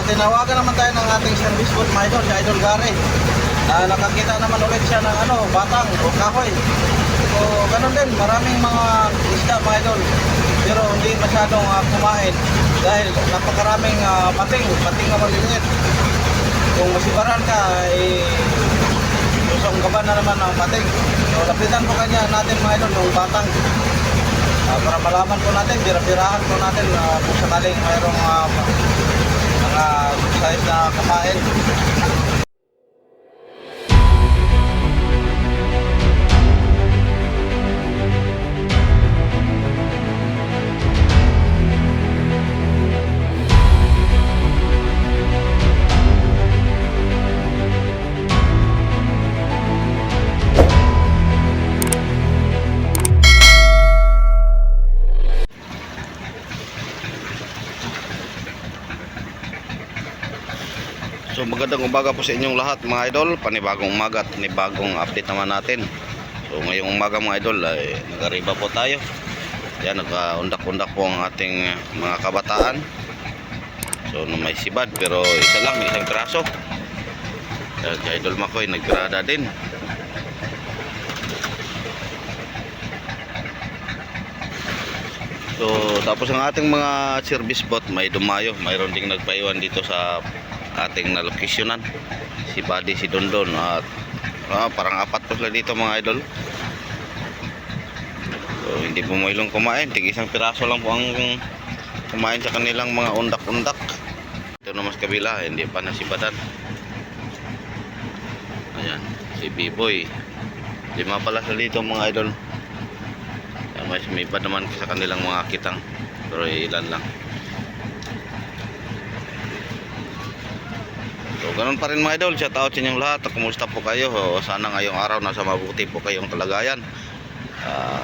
tinawagan naman tayo ng ating service boat mga idol, si Idol Gary. Nakakita naman ulit siya ng batang o kahoy. So ganun din, maraming mga isda mga idol. Pero hindi masyadong kumain dahil napakaraming pating na maliliit. Kung masibaran ka, susong gaban na naman ng pating. So lapitan po kanya natin mga idol ng batang. Para malaman po natin, bira-birahan po natin kung sakaling mayroong mga size na kumain. So magandang umaga po sa inyong lahat mga idol. Panibagong umaga at panibagong update naman natin. So ngayong umaga mga idol ay nag-arriba po tayo. Yan, nag-undak-undak po ang ating mga kabataan. So may sibad pero isa lang, may isang piraso. Si Idol Makoy naggrada din. So tapos ang ating mga service boat may dumayo. Mayroon ding nagpaiwan dito sa ating na locationan, si Buddy, si Dondon at parang apat po sila dito mga idol. So hindi po mailong kumain, tig isang piraso lang po ang kumain sa kanilang mga undak-undak. Ito naman sa kabila, hindi pa nasibadan. Ayan, si B-Boy, 5 pala sila dito mga idol. May sumibad naman sa kanilang mga kitang, pero ilan lang. So ganun pa rin mga idol, shout out sa inyong lahat. Kumusta po kayo? Sana ngayong araw nasa mabuti po kayong kalagayan.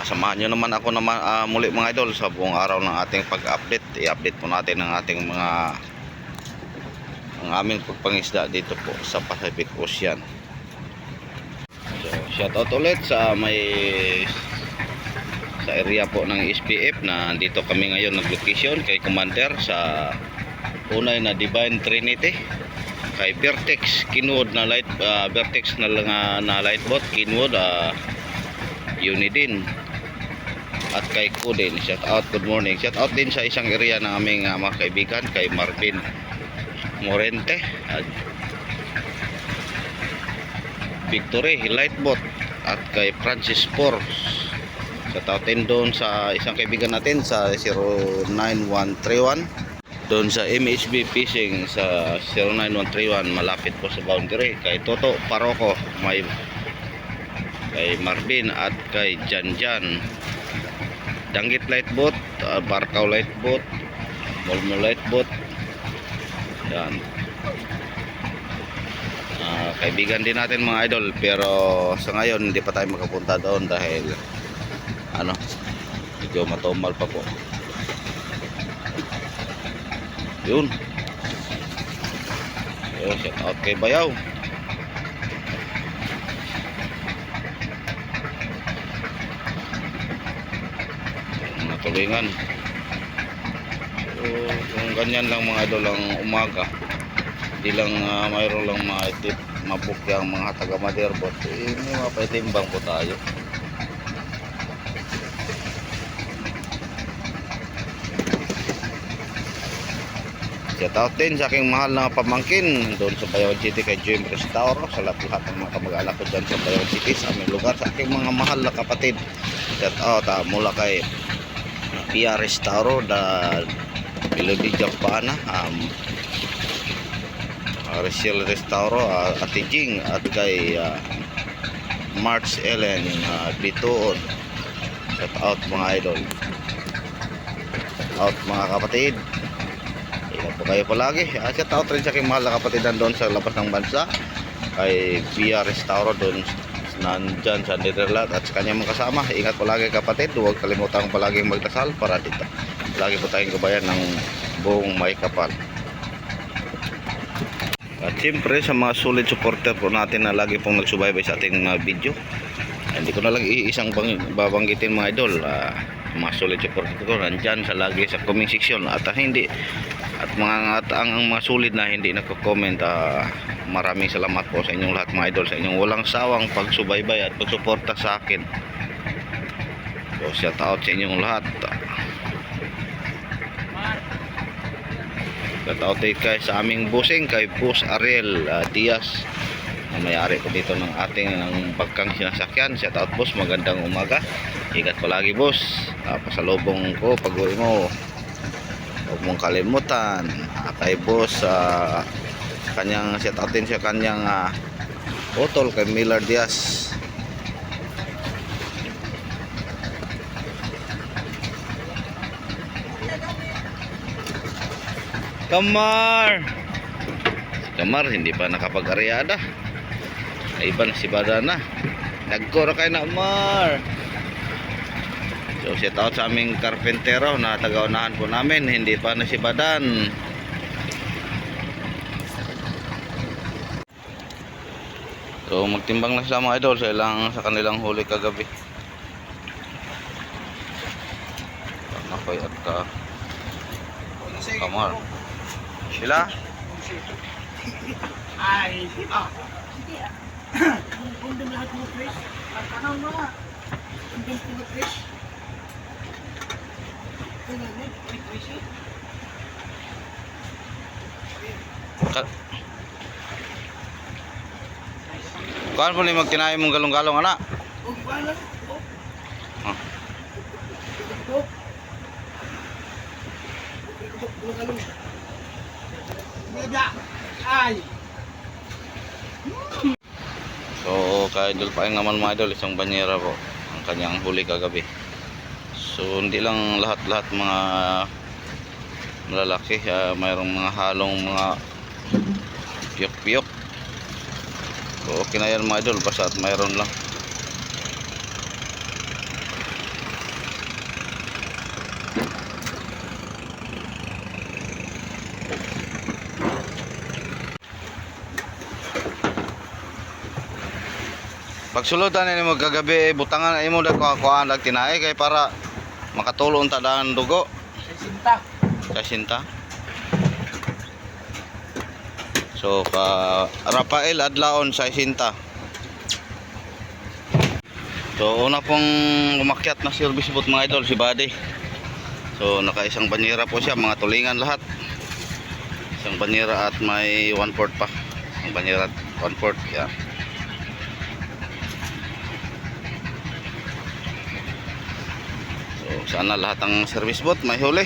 Samahan nyo naman ako naman muli mga idol sa buong araw ng ating pag-update. I-update po natin ang ating ang aming pagpangisda dito po sa Pacific Ocean. So shout out ulit sa area po ng SPF na dito kami ngayon nag-location kay Commander sa unay na Divine Trinity, kay Vertex Kinwood na light Vertex na light boat Kinwood Unidin, at kay Kudin. Shout out, good morning. Shout out din sa isang area ng aming mga kaibigan, kay Marvin Morente at Victory light boat, at kay Francis Force. Shout out din doon sa isang kaibigan natin sa 09131, doon sa MHB Fishing sa 09131, malapit po sa boundary, kay Toto Paroko, kay Marvin at kay Janjan. Danggit light boat, Barkaw light boat, Molmo light boat. Yan, kaibigan din natin mga idol, pero sa ngayon hindi pa tayo makapunta doon dahil medyo matumal pa po. Yun. Shout out kay Bayaw. Mga tulingan. So kung ganyan lang mga idol ang umaga, hindi lang mayroon lang mga tip mapukyang mga taga Maderbot, may mapaitimbang po tayo. Shout out din sa aking mahal na pamangkin doon sa Bayawan City, kay Jim Restauro, sa lahat ng mga kamag-anak ko dyan sa Bayawan City, sa aming lugar, sa aking mga mahal na kapatid. Shout out mula kay Pia Restauro, Melody Jampana, Rachel Restauro, Ate Jing, at kay March Ellen Bitoon. Shout out mga idol. Shout out mga kapatid. Ingat po kayo palagi. Shout out rin sa aking mahal na kapatid doon sa labas ng bansa, kay Pia Restauro doon nandyan sa Netherlands, at sa kanyang mga kasama. Ingat palagi kapatid. Huwag kalimutan palagi magdasal para dito lagi po tayong gabayan ng buong may kapal. At siyempre sa mga solid supporter po natin na lagi pong nagsubaybay sa ating video, hindi ko na lang iisang babanggitin mga idol. Mga solid supporter ko nandyan sa lagi sa comment section, at hindi At ang mga sulit na hindi nagko-comment, maraming salamat po sa inyong lahat mga idol, sa inyong walang sawang pagsubaybay at pagsuporta sa akin. So shout out sa inyong lahat. Shout out kay sa aming busing, kay Boss Ariel Diaz, na may-ari po dito ng ating pagkang sinasakyan. Shout out boss, magandang umaga. Ingat palagi boss. Pasalubong ko pag-uwi mo. Huwag mong kalimutan. Kay boss, kanyang shout out din sa kanyang utol, kay Miller Diaz. Kamar hindi pa nakapag-aryada. Iba na si Badana. Nagkura kayo na Mar. So shout out sa aming karpentero na taga-unahan po namin. Hindi pa na si Badan. So magtimbang na sila mga idol sa kanilang huli kagabi. Nakoy at Kamar. Sila? Ay, Undang lahat mo, Chris. Ano mga? Undang mo, Chris. Kuan po ni magtinaay mong galong-galong anak. Huwag balas. Ay. So kay idol pa naman mga idol, isang banyera po ang kanyang huli kagabi. So hindi lang lahat-lahat mga malalaki, mayroong mga halong mga piyok-piyok. So okay na yan mga idol, basta at mayroon lang. Pagsulutan ni mo kagabi, butangan ay mo da kuhaan lag tinae kay para makatulong ta daan dugo. Sinta. Kasinta. So Rafael adlaon sa Sinta. So una pong umakyat na service boat mga idol si Buddy. So nakaisang banyera po siya, mga tulingan lahat. Isang banyera at may 1/4 pa. Ang banyera at 1/4 yan. So sana lahat ng service boat may huli.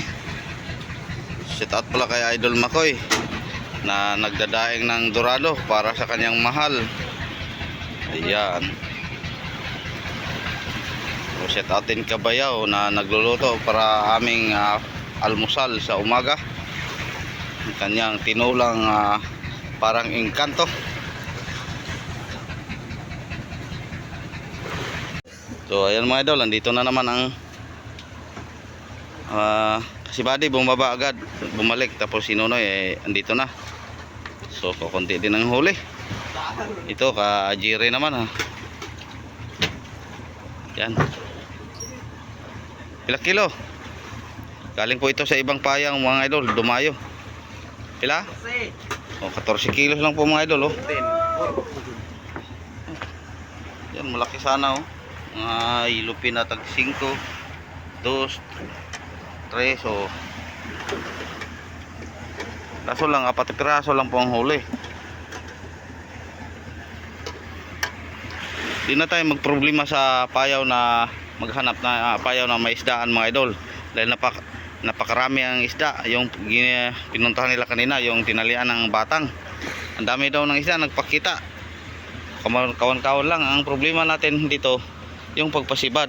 Shout out pala kay Idol Makoy na nagdadaing ng dorado para sa kanyang mahal. Ayan. So shout out din Kabayaw na nagluluto para aming almusal sa umaga. Kanyang tinulang parang engkanto. So ayan mga idol, andito na naman ang si Buddy bumaba agad, bumalik, tapos si Nonoy andito na. So kukunti din ang huli. Ito ka Jire naman yan. Ilang kilo? Galing po ito sa ibang payang mga idol, dumayo. Pila? O 14 kilos lang po mga idol yan, malaki sana ilupin na tag 5 2 3, so kaso lang 4 piraso lang po ang huli. Di na tayo magproblema sa payaw na maghanap na payaw na may isdaan mga idol, dahil napakarami ang isda. Yung pinuntahan nila kanina, yung tinalian ng batang, ang dami daw ng isda, nagpakita kawan-kawan lang. Ang problema natin dito yung pagpasibad.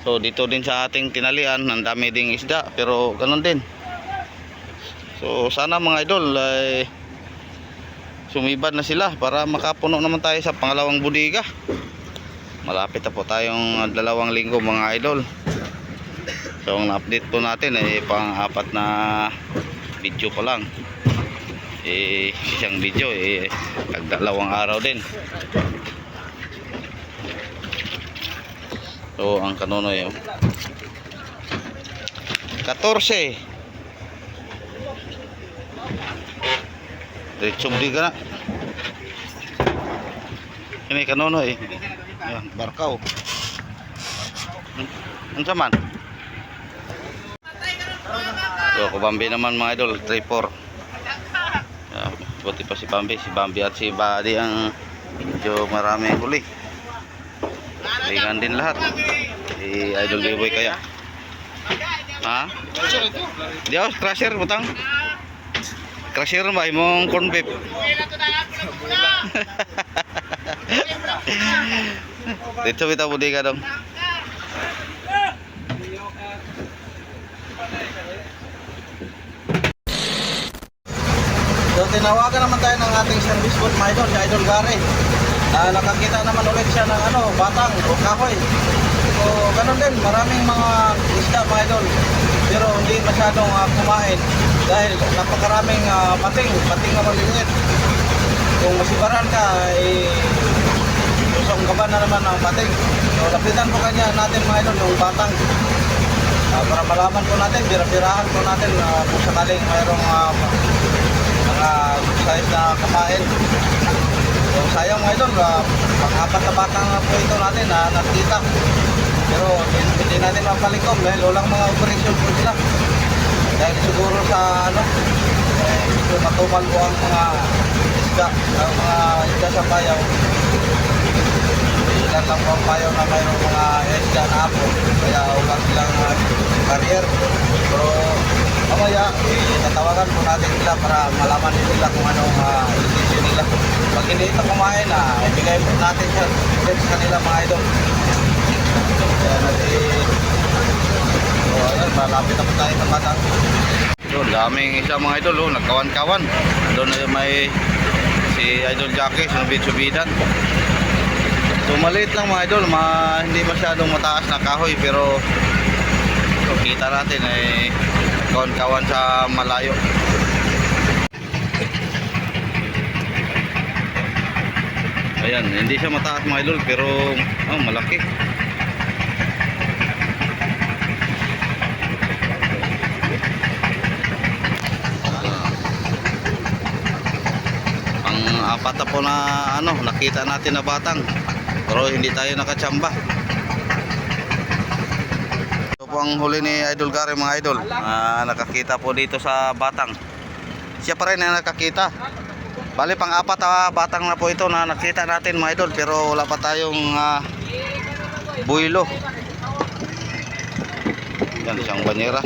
So dito din sa ating tinalian, ang dami ding isda, pero ganun din. So sana mga idol ay sumibad na sila para makapuno naman tayo sa pangalawang budiga. Malapit na po tayong 2 linggo mga idol. So ang update po natin ay pang-4 na video pa lang. Isang video tag 2 araw din. So ang kanonoy 14 Diretso di ka na. Ini kanono eh. Ayan, barkaw. Ano man? So, kubambi naman mga idol, 3-4. Buti pa si Bambi. Si Bambi at si Buddy ang medyo marami huli. Ringan din lahat. Si Idol Giveaway kaya. Ha? Di ako, crusher, butang. Crusher ba? Imong corn beef. Dito kita budi ka dong. So tinawagan naman tayo ng ating service boat mga idol, si Idol Gary. Nakakita naman ulit siya ng batang o kahoy. So ganun din, maraming mga isda mga idol. Pero hindi masyadong kumain dahil napakaraming pating na maliliit. Kung masibaran ka, susong gaban na naman ng pating. So lapitan po kanya natin mga idol yung batang. Para malaman po natin, bira-birahan po natin kung sakaling mayroong mga size na kamain. So sayang mga idol, pang-apat na batang po ito natin na nakita. Pero hindi natin mapalikom dahil walang mga operasyon po sila. Dahil siguro sa matumal po ang mga isda sa bayaw. Ilan lang po ang bayaw na mayroong mga isda na apo. Kaya wala silang career. Pero mamaya, tatawagan po natin sila para malaman din nila kung anong decision nila. Pag hindi ito kumain, ibigay po natin siya sa kanila mga idol. Kaya ayun, malapit na po tayo ng batang. So, daming isa mga idol, oh, nagkawan-kawan. Doon na may si Idol Jackie, sunubid-subidan. So, maliit lang mga idol, hindi masyadong mataas na kahoy, pero so, kita natin ay kawan-kawan sa malayo. Ayan, hindi siya mataas mga idol, pero malaki. Apat na po na nakita natin na batang, pero hindi tayo nakatsamba. Ito po ang huli ni Idol Gary mga idol. Nakakita po dito sa batang. Siya pa rin ang nakakita. Bali pang apat na batang na po ito na nakita natin mga idol, pero wala pa tayong buwilo. Yan isang banyera.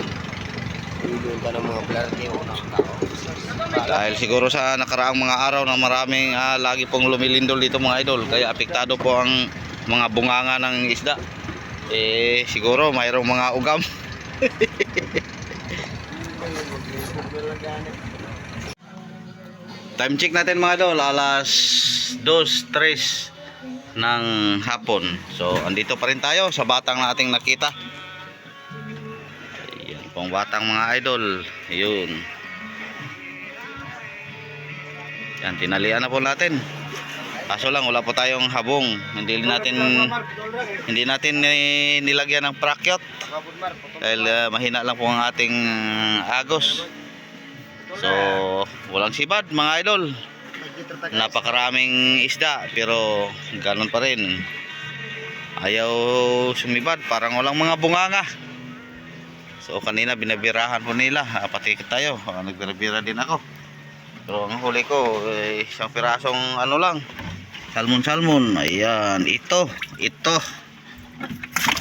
Doon pa ng mga blarte o Dahil siguro sa nakaraang mga araw na maraming lagi pong lumilindol dito mga idol, kaya apektado po ang mga bunganga ng isda. Siguro mayroong mga ugam. Time check natin mga idol, alas 2:03 ng hapon. So andito pa rin tayo sa batang na ating nakita. Ayan pong batang mga idol. Ayun. Yan, tinalian na po natin. Kaso lang wala po tayong habong. Hindi natin nilagyan ng prakyot. Dahil mahina lang po ang ating agos. So, walang sibad mga idol. Napakaraming isda pero ganun pa rin. Ayaw sumibad, parang walang mga bunganga. So, kanina binabirahan po nila. Pati tayo, nagbirabira din ako. Pero ang huli ko isang pirasong lang, salmon. Ayan, ito.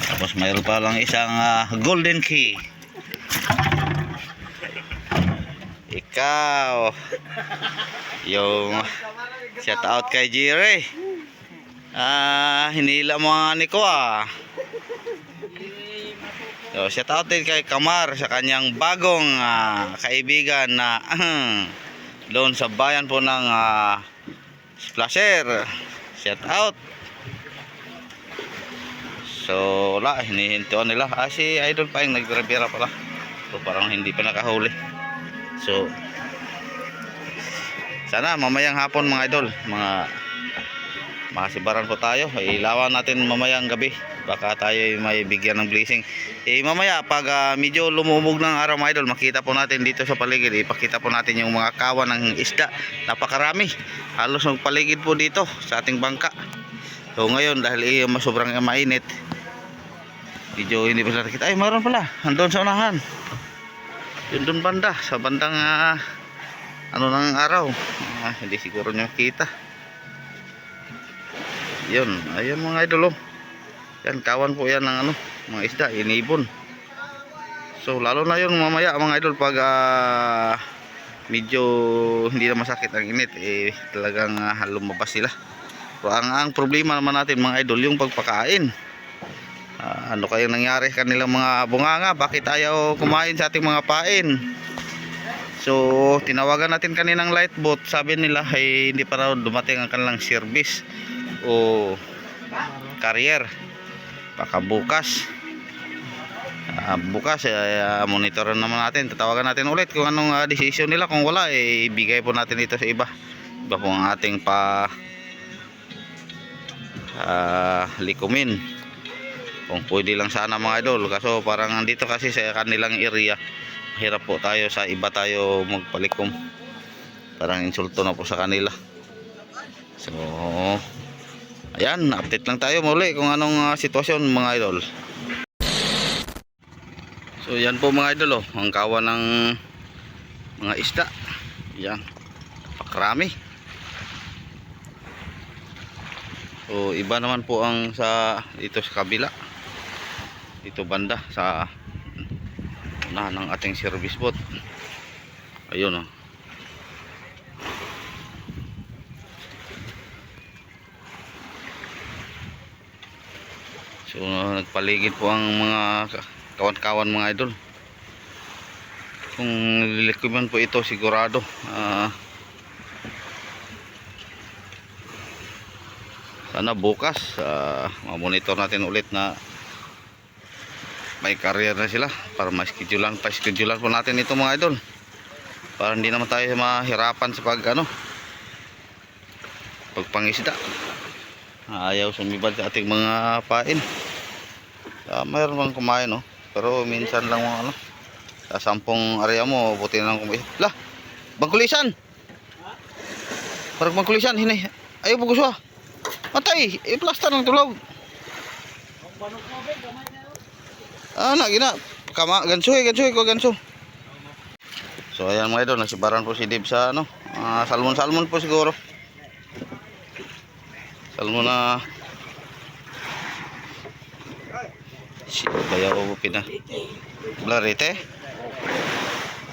Tapos mayroon pa lang isang golden key. Ikaw yung shout out kay Jire. Hinila mo nga ni ko So, shout out din kay Kamar sa kanyang bagong kaibigan na doon sa bayan po ng Splasher. Shout out. So wala, hinihintuan nila. Si Idol pa yung nagbira-bira pala. So parang hindi pa nakahuli. So sana mamayang hapon mga idol, mga makasibaran po tayo. Ilawan natin mamayang gabi baka tayo may bigyan ng blessing. Mamaya pag medyo lumubog ng araw mga idol, makita po natin dito sa paligid, ipakita po natin yung mga kawan ng isda. Napakarami, halos ng paligid po dito sa ating bangka. So ngayon dahil sobrang mainit, medyo hindi pa nakita. Ay, mayroon pala andun sa unahan, yun dun banda, sa bandang ano ng araw. Hindi siguro nyo makita. Yun, ayun mga idol, oh. Yan, kawan po yan ng ano, mga isda, inibon. So lalo na yun mamaya mga idol, pag medyo hindi na masakit ang init, talagang lumabas sila. So ang problema naman natin mga idol, yung pagpakain. Ano kayang nangyari kanilang mga bunganga, bakit ayaw kumain sa ating mga pain? So tinawagan natin kaninang light boat, sabi nila ay hindi pa raw dumating ang kanilang service o carrier. Baka bukas monitoran naman natin, tatawagan natin ulit kung anong decision nila. Kung wala, ibigay po natin ito sa iba po ang ating likumin. Kung pwede lang sana mga idol, kaso parang dito kasi sa kanilang area, hirap po tayo, sa iba tayo magpalikom, parang insulto na po sa kanila. So ayan, update lang tayo muli kung anong sitwasyon mga idol. So yan po mga idol, ang kawan ng mga isda. Yan, pakrami. So iba naman po ang dito sa kabila, dito banda sa unahan ng ating service boat. Ayun, so nagpaligid po ang mga kawan-kawan mga idol. Kung nililikuman po ito, sigurado sana bukas mamonitor natin ulit na may carrier na sila, para ma-schedulean po natin ito mga idol, para hindi naman tayo mahirapan sa pagpangisda. Ayaw sumibad sa ating mga pain. Mayroon bang kumain, pero minsan lang mga sa 10 area mo, buti na lang kumain. Lah, bangkulisan, parang bangkulisan hinay, ayaw buguswa matay, plasta ng tulog. Gina kama ganso ko ganso. So ayan mga idol, nasibaran po si Dave sa salmon po siguro. Salmon na bayaw po pina blarete.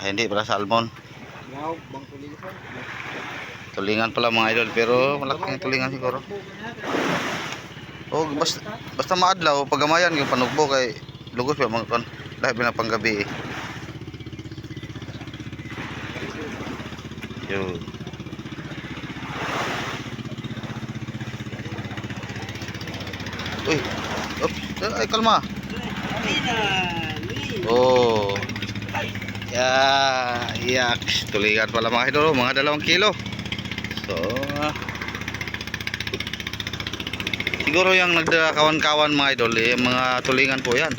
Hindi pala salmon, tulingan pala mga idol, pero malaking tulingan siguro. Basta maadlaw pagamayan yung panugbo kay lugos pa mga dahil pinapanggabi yun. Uy, oops, ay kalma. Oh, yaks, tulingan pala mga idol, mga 2 kilo. So siguro yung nagdakawan-kawan mga idol, mga tulingan po yan.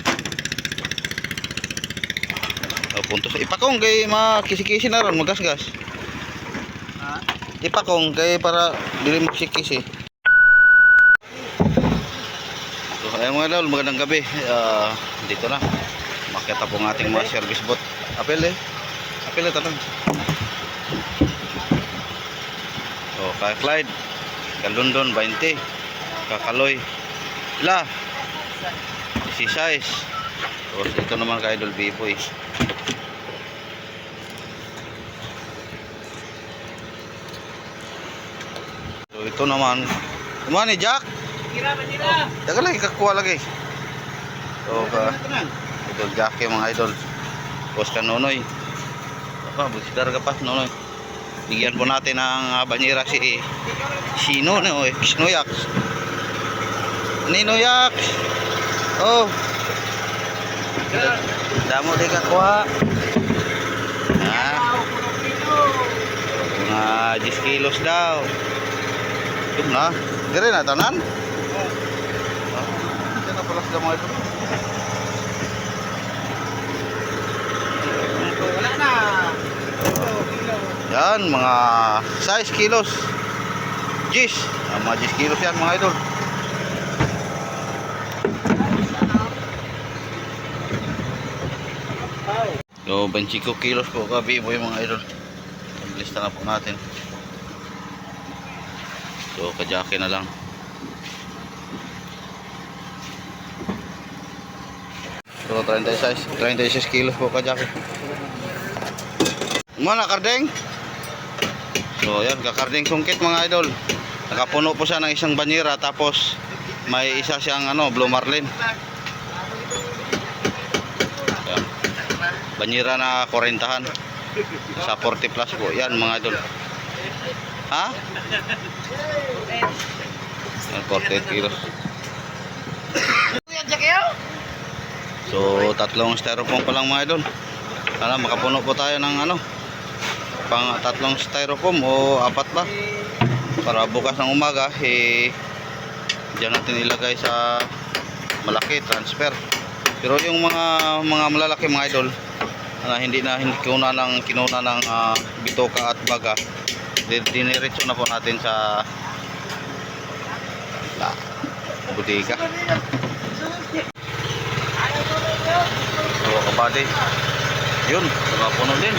Punto sa ipakong kay makisi-kisi na ron, magasgas. Ipakong kay para dili mo sikisi. So ayun mga idol, magandang gabi. Dito na makita po ng ating mga service boat. Apel tanong. So kay Clyde, Kalundon 20, Kakaloy la 16. So ito naman kay Idol Biboy. So ito naman kumani Jack. Daga lagi kakuha lagi. So Idol Jack mga idol. Boss ka Nonoy. Busidar ka pa Nonoy. Bigyan po natin ng banyera si Noyak. Noyak. Oh. Damo di kakuha. Mga 10 kilos daw. Ito na. Dire na tanan? Ito na pala. sila mga idol. Wala na. Yan, mga 6 kilos. Gis. Mga 10 kilos yan mga idol. So, 25 kilos po gabi po yung mga idol. Lista na po natin. So, kajaki na lang. So, 36 kilos po kajaki. Muna, kardeng. So, yan, kakardeng sungkit mga idol. Nakapuno po siya ng isang banyera, tapos may isa siyang blue marlin. Yan. Banyera na 40-han. Sa 40 plus po. Yan mga idol. Ha? Yan, 48 kilos. So, tatlong styrofoam pa lang mga idol. Sana makapuno po tayo ng pang tatlong styrofoam o 4 ba. Para bukas ng umaga, diyan natin ilagay sa malaki, transfer. Pero yung mga malalaki mga idol, hindi kinuna ng bitoka at baga, diniretso na po natin sa bodega. So kabady, yun, nakapuno din.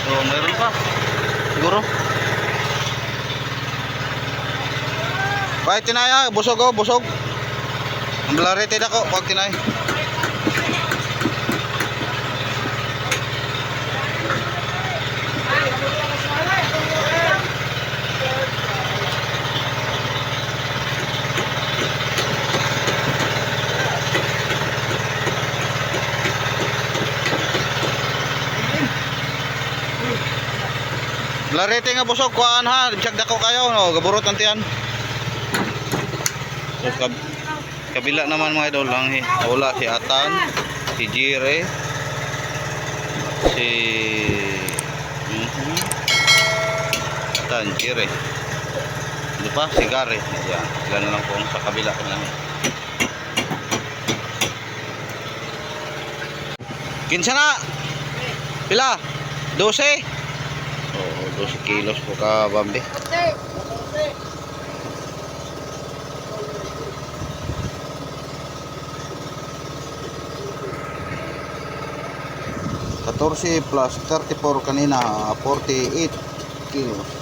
So mayroon pa siguro. Kahit tinaya, busog o, busog. Ang blarete ako, pag tinay. Blarete nga busog, kuhaan ha, tiyagda ko kayo, no, gaburot ang tiyan. So, kabila naman mga idol lang, wala si Atan, si Jire, si Atan, Jire, ano pa, si Gary. Yan, sila na lang po sa kabila namin. Kinsa na? Pila? 12? Oo, 12 kilos po ka, Bambi. +34 kanina, 48 kilos.